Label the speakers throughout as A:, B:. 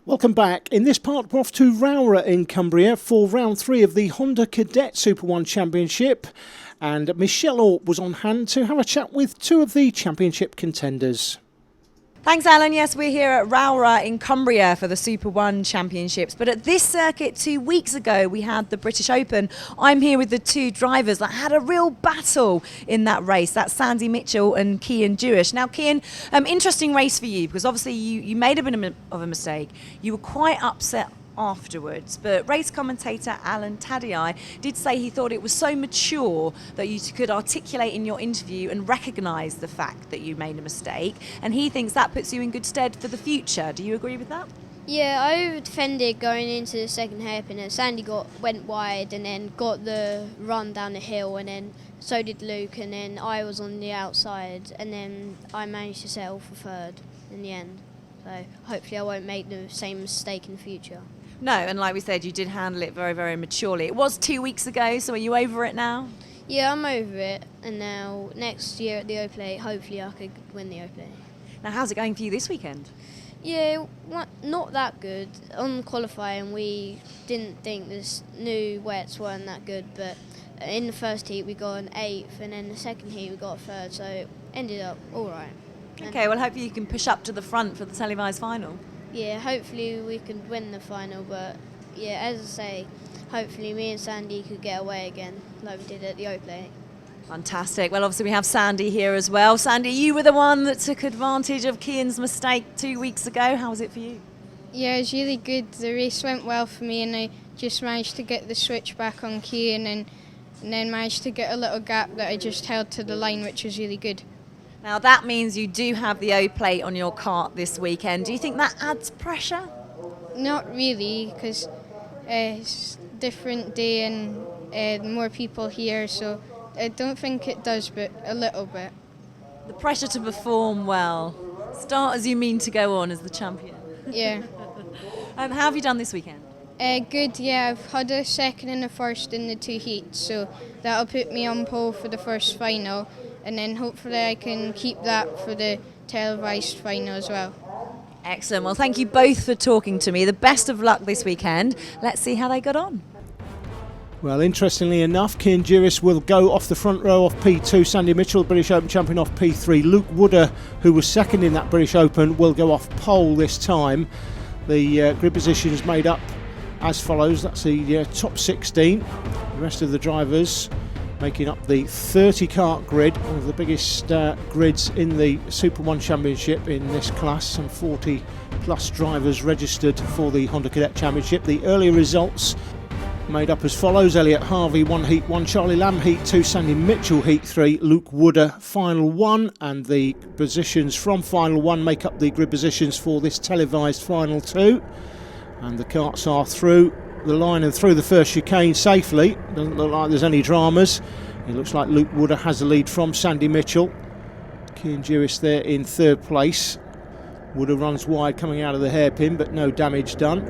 A: Welcome back. In this part, we're off to Rowrah in Cumbria for round 3 of the Honda Cadet Super 1 Championship. And Michelle Orp was on hand to have a chat with 2 of the championship contenders.
B: Thanks, Alan. Yes, we're here at Rowrah in Cumbria for the Super 1 Championships. But at this circuit 2 weeks ago, we had the British Open. I'm here with the 2 drivers that had a real battle in that race. That's Sandy Mitchell and Cian Jewish. Now, Cian, interesting race for you because obviously you made a bit of a mistake. You were quite upset afterwards, but race commentator Alan Tadei did say he thought it was so mature that you could articulate in your interview and recognise the fact that you made a mistake, and he thinks that puts you in good stead for the future. Do you agree with that?
C: Yeah, I over-defended going into the second hairpin, and Sandy went wide and then got the run down the hill, and then so did Luke, and then I was on the outside, and then I managed to settle for third in the end. So hopefully I won't make the same mistake in the future.
B: No, and like we said, you did handle it very, very maturely. It was 2 weeks ago, so are you over it now?
C: Yeah, I'm over it, and now next year at the Oplay, hopefully I could win the Oplay.
B: Now, how's it going for you this weekend?
C: Yeah, not that good. On qualifying, we didn't think the new wets weren't that good, but in the first heat we got an 8th, and then the second heat we got a 3rd, so it ended up all right.
B: Okay, well, hopefully you can push up to the front for the televised final.
C: Yeah, hopefully we could win the final, but yeah, as I say, hopefully me and Sandy could get away again like we did at the Oplay.
B: Fantastic. Well, obviously we have Sandy here as well. Sandy, you were the one that took advantage of Cian's mistake 2 weeks ago. How was it for you?
D: Yeah, it was really good. The race went well for me, and I just managed to get the switch back on Cian and then managed to get a little gap that I just held to the line, which was really good.
B: Now that means you do have the O plate on your kart this weekend. Do you think that adds pressure?
D: Not really, because it's a different day and more people here, so I don't think it does, but a little bit.
B: The pressure to perform well. Start as you mean to go on as the champion.
D: Yeah.
B: How have you done this weekend?
D: Good, yeah. I've had a second and a first in the 2 heats, so that'll put me on pole for the first final, and then hopefully I can keep that for the televised final as well.
B: Excellent. Well, thank you both for talking to me. The best of luck this weekend. Let's see how they got on.
A: Well, interestingly enough, Cian Jewish will go off the front row off P2. Sandy Mitchell, British Open champion, off P3. Luke Wooder, who was second in that British Open, will go off pole this time. The grid positions made up as follows. That's the top 16. The rest of the drivers making up the 30 kart grid, one of the biggest grids in the Super 1 Championship in this class. Some 40 plus drivers registered for the Honda Cadet Championship. The earlier results made up as follows: Elliot Harvey, 1 heat 1, Charlie Lamb heat 2, Sandy Mitchell heat 3, Luke Wooder final 1, and the positions from final 1 make up the grid positions for this televised final 2. And the karts are through the line and through the first chicane safely. Doesn't look like there's any dramas. It looks like Luke Wooder has the lead from Sandy Mitchell. Cian Jewish there in 3rd place. Wooder runs wide coming out of the hairpin, but no damage done.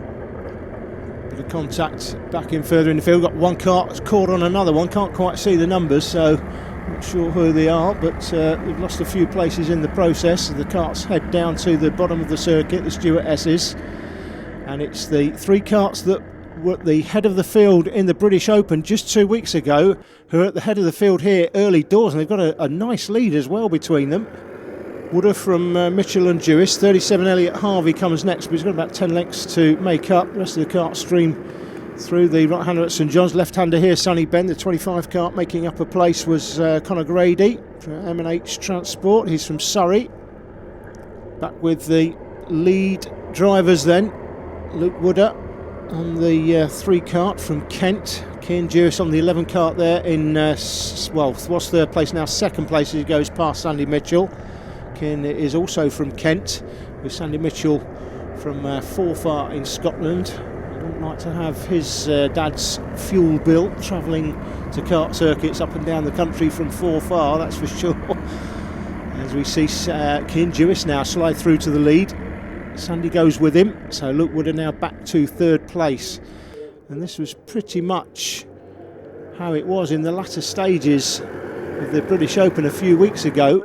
A: Bit of contact back in further in the field. Got one kart caught on another one. Can't quite see the numbers, so not sure who they are, but we've lost a few places in the process. The karts head down to the bottom of the circuit, the Stuart S's, and it's the 3 karts that were at the head of the field in the British Open just 2 weeks ago who are at the head of the field here early doors, and they've got a nice lead as well between them. Wooder from Mitchell and Jewish. 37 Elliot Harvey comes next, but he's got about 10 lengths to make up. The rest of the kart stream through the right-hander at St John's. Left-hander here, Sonny Ben. The 25 kart making up a place was Conor Grady from M&H Transport. He's from Surrey. Back with the lead drivers then. Luke Wooder on the 3 kart from Kent. Cian Jewish on the 11 kart there in, what's 3rd place now? 2nd place as he goes past Sandy Mitchell. Cian is also from Kent, with Sandy Mitchell from Forfar in Scotland. I don't like to have his dad's fuel bill travelling to kart circuits up and down the country from Forfar, that's for sure. As we see Cian Jewish now slide through to the lead. Sandy goes with him, so Luke Wooder now back to 3rd place. And this was pretty much how it was in the latter stages of the British Open a few weeks ago.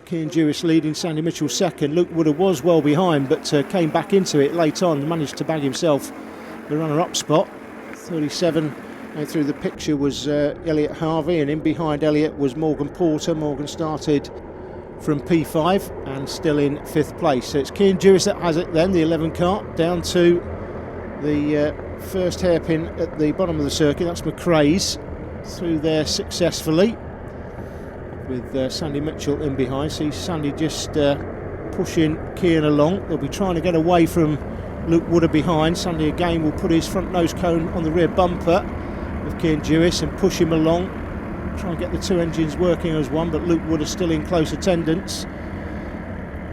A: Cian Jewis leading, Sandy Mitchell second. Luke Woodard was well behind, but came back into it late on and managed to bag himself the runner-up spot. 37 through the picture was Elliot Harvey, and in behind Elliot was Morgan Porter. Morgan started from P5 and still in 5th place. So it's Cian Jewis that has it then, the 11 cart, down to the first hairpin at the bottom of the circuit. That's McRae's, through there successfully, with Sandy Mitchell in behind. See Sandy just pushing Cian along. They'll be trying to get away from Luke Woodard behind. Sandy again will put his front nose cone on the rear bumper of Cian Jewis and push him along. Try and get the two engines working as one, but Luke Woodard still in close attendance.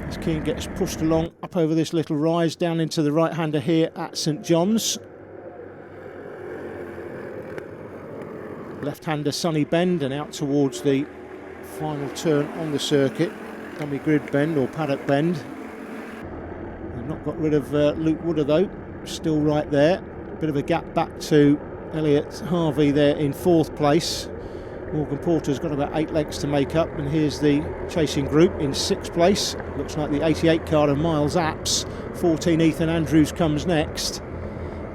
A: As Cian gets pushed along up over this little rise down into the right-hander here at St John's. Left-hander Sunny Bend and out towards the final turn on the circuit. Dummy grid bend or paddock bend. They've not got rid of Luke Woodard though, still right there. Bit of a gap back to Elliot Harvey there in 4th place. Morgan Porter's got about 8 lengths to make up, and here's the chasing group in 6th place. Looks like the 88 car of Miles Apps. 14 Ethan Andrews comes next.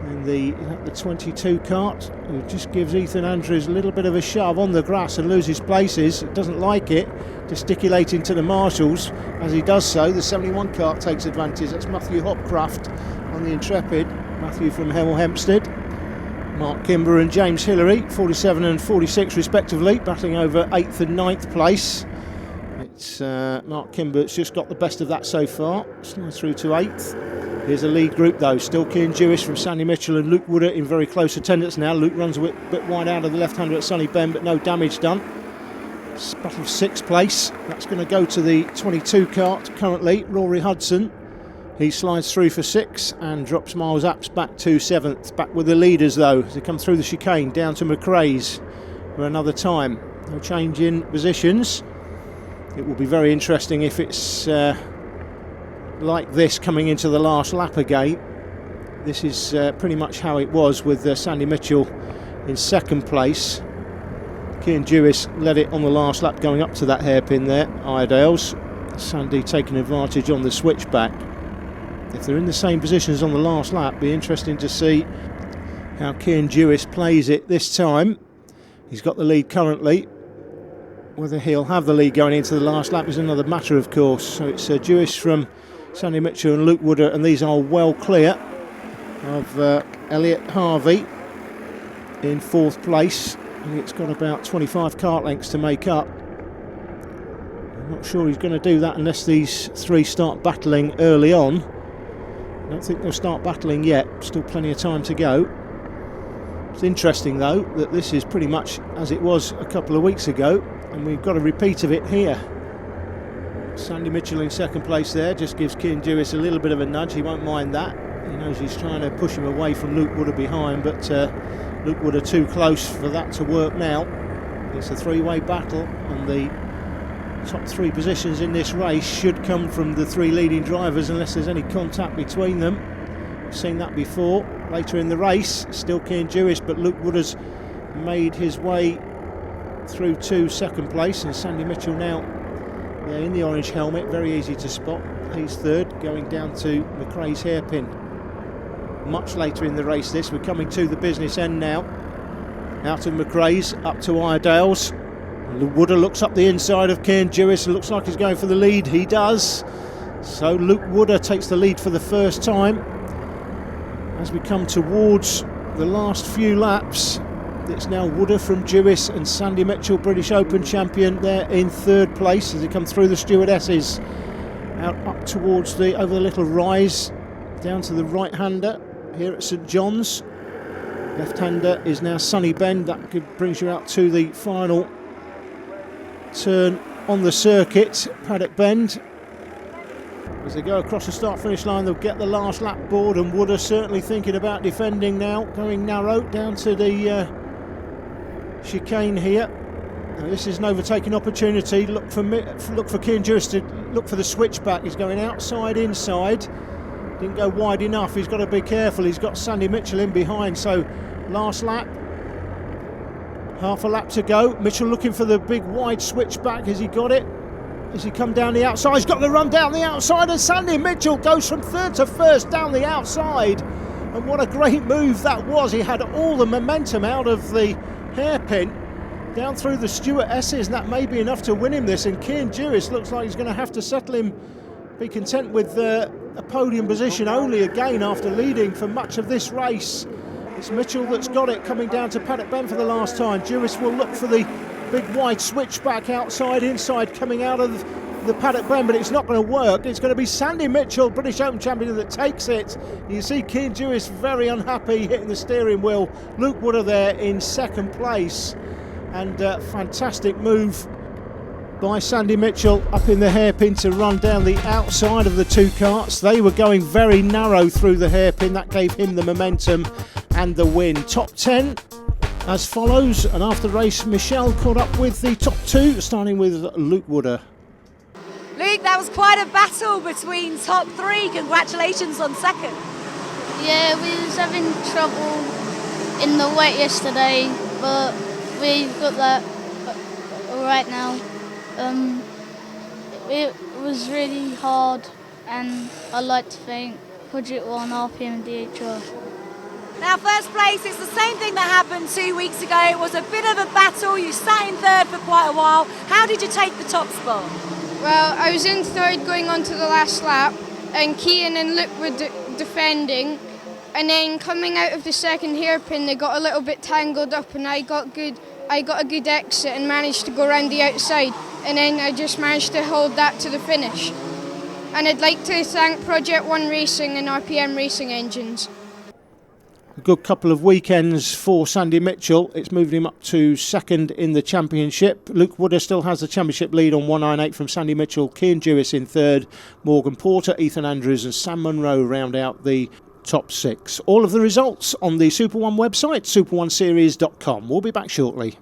A: And the 22 cart, who just gives Ethan Andrews a little bit of a shove on the grass and loses places. Doesn't like it, gesticulating to the marshals as he does so. The 71 cart takes advantage. That's Matthew Hopcraft on the Intrepid. Matthew from Hemel Hempstead. Mark Kimber and James Hillary, 47 and 46 respectively, battling over 8th and 9th place. It's Mark Kimber that's just got the best of that so far, slides through to 8th. Here's a lead group though, still Cian Jewis from Sandy Mitchell and Luke Woodard in very close attendance now. Luke runs a bit wide out of the left-hander at Sunny Bend, but no damage done. Battle of 6th place, that's going to go to the 22 cart currently, Rory Hudson. He slides through for 6 and drops Miles Apps back to 7th. Back with the leaders though, as they come through the chicane, down to McRae's for another time. No change in positions. It will be very interesting if it's like this coming into the last lap again. This is pretty much how it was with Sandy Mitchell in 2nd place. Cian Jewis led it on the last lap going up to that hairpin there, Iredale's. Sandy taking advantage on the switchback. If they're in the same positions on the last lap, be interesting to see how Cian Jewis plays it this time. He's got the lead currently. Whether he'll have the lead going into the last lap is another matter, of course. So it's Jewis from Sandy Mitchell and Luke Woodard, and these are well clear of Elliot Harvey in 4th place. And it's got about 25 cart lengths to make up. I'm not sure he's going to do that unless these 3 start battling early on. I don't think they'll start battling yet, still plenty of time to go. It's interesting though that this is pretty much as it was a couple of weeks ago, and we've got a repeat of it here. Sandy Mitchell in 2nd place there, just gives Cian Jewis a little bit of a nudge, he won't mind that. He knows he's trying to push him away from Luke Woodard behind, but Luke Woodard too close for that to work now. It's a 3-way battle, and the top 3 positions in this race should come from the 3 leading drivers unless there's any contact between them. We've seen that before. Later in the race, still Cian Jewis, but Luke Wood has made his way through to 2nd place, and Sandy Mitchell now in the orange helmet, very easy to spot. He's 3rd, going down to McRae's hairpin. Much later in the race this, we're coming to the business end now. Out of McRae's, up to Iredale's. Woodard looks up the inside of Cian Jewis and looks like he's going for the lead. He does. So Luke Woodard takes the lead for the first time. As we come towards the last few laps, it's now Woodard from Jewis and Sandy Mitchell, British Open champion, there in 3rd place as they come through the stewardesses. Out up towards over the little rise, down to the right-hander here at St John's. Left-hander is now Sunny Bend. That brings you out to the final turn on the circuit, Paddock Bend. As they go across the start-finish line, they'll get the last lap board, and Woodard certainly thinking about defending now, going narrow down to the chicane here. Now, this is an overtaking opportunity. Look for Cian Jewis to look for the switchback. He's going outside, inside. Didn't go wide enough. He's got to be careful. He's got Sandy Mitchell in behind. So last lap, half a lap to go. Mitchell looking for the big wide switchback. Has he got it? As he come down the outside, he's got the run down the outside, and Sandy Mitchell goes from third to first down the outside. And what a great move that was. He had all the momentum out of the hairpin down through the Stewart-esses, and that may be enough to win him this. And Cian Duris looks like he's going to have to settle him, be content with a podium position only again after leading for much of this race. It's Mitchell that's got it, coming down to Paddock Bend for the last time. Duris will look for the big wide switchback outside, inside, coming out of the Paddock Bend, but it's not going to work. It's going to be Sandy Mitchell, British Open champion, that takes it. You see Cian Duris very unhappy, hitting the steering wheel. Luke Wooder there in second place, and fantastic move by Sandy Mitchell up in the hairpin to run down the outside of the two carts. They were going very narrow through the hairpin. That gave him the momentum and the win. Top 10 as follows, and after the race Michelle caught up with the top two, starting with Luke Wooder.
B: Luke, that was quite a battle between top three. Congratulations on second.
C: Yeah, we was having trouble in the wet yesterday, but we got that all right now. It was really hard, and I'd like to thank Project One, RPM and DHR.
B: Now, first place, it's the same thing that happened 2 weeks ago. It was a bit of a battle. You sat in third for quite a while. How did you take the top spot?
D: Well, I was in third going on to the last lap, and Cian and Luke were defending, and then coming out of the second hairpin they got a little bit tangled up, and I got a good exit and managed to go around the outside, and then I just managed to hold that to the finish. And I'd like to thank Project One Racing and RPM Racing Engines.
A: A good couple of weekends for Sandy Mitchell. It's moved him up to second in the championship. Luke Wooder still has the championship lead on 198 from Sandy Mitchell. Cian Duris in third. Morgan Porter, Ethan Andrews and Sam Munro round out the top six. All of the results on the Super One website, super1series.com. We'll be back shortly.